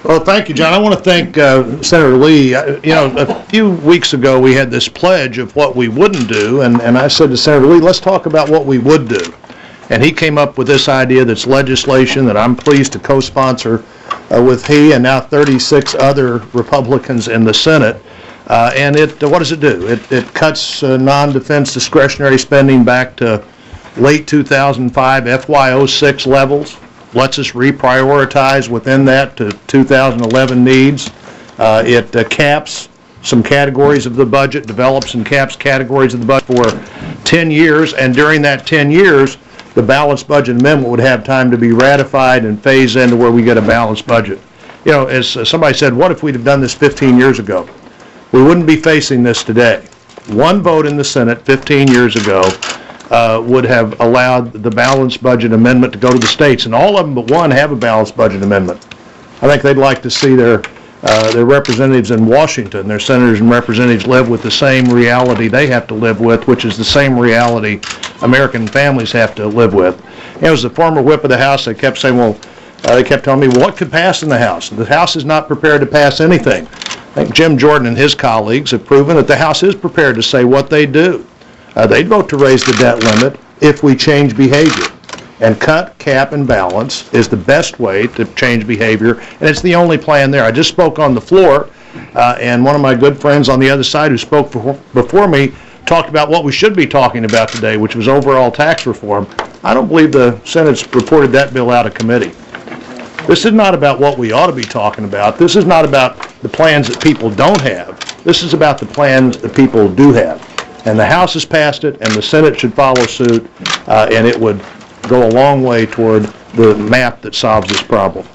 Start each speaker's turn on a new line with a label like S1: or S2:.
S1: Well, thank you, John. I want to thank Senator Lee. A few weeks ago we had this pledge of what we wouldn't do, and I said to Senator Lee, let's talk about what we would do. And he came up with this idea that's legislation that I'm pleased to co-sponsor with he and now 36 other Republicans in the Senate. And what does it do? It cuts non-defense discretionary spending back to late 2005 FY06 levels, lets us reprioritize within that to 2011 needs. It caps some categories of the budget, develops and caps categories of the budget for 10 years, and during that 10 years, the balanced budget amendment would have time to be ratified and phase into where we get a balanced budget. As somebody said, what if we'd have done this 15 years ago? We wouldn't be facing this today. One vote in the Senate 15 years ago would have allowed the balanced budget amendment to go to the states, and all of them but one have a balanced budget amendment. I think they'd like to see their representatives in Washington, their senators and representatives, live with the same reality they have to live with, which is the same reality American families have to live with. As the former whip of the House, they kept saying, they kept telling me, what could pass in the House? The House is not prepared to pass anything. I think Jim Jordan and his colleagues have proven that the House is prepared to say what they do. They'd vote to raise the debt limit if we change behavior. And cut, cap, and balance is the best way to change behavior, and it's the only plan there. I just spoke on the floor, and one of my good friends on the other side who spoke before me talked about what we should be talking about today, which was overall tax reform. I don't believe the Senate's reported that bill out of committee. This is not about what we ought to be talking about. This is not about the plans that people don't have. This is about the plans that people do have. And the House has passed it, and the Senate should follow suit, and it would go a long way toward the map that solves this problem.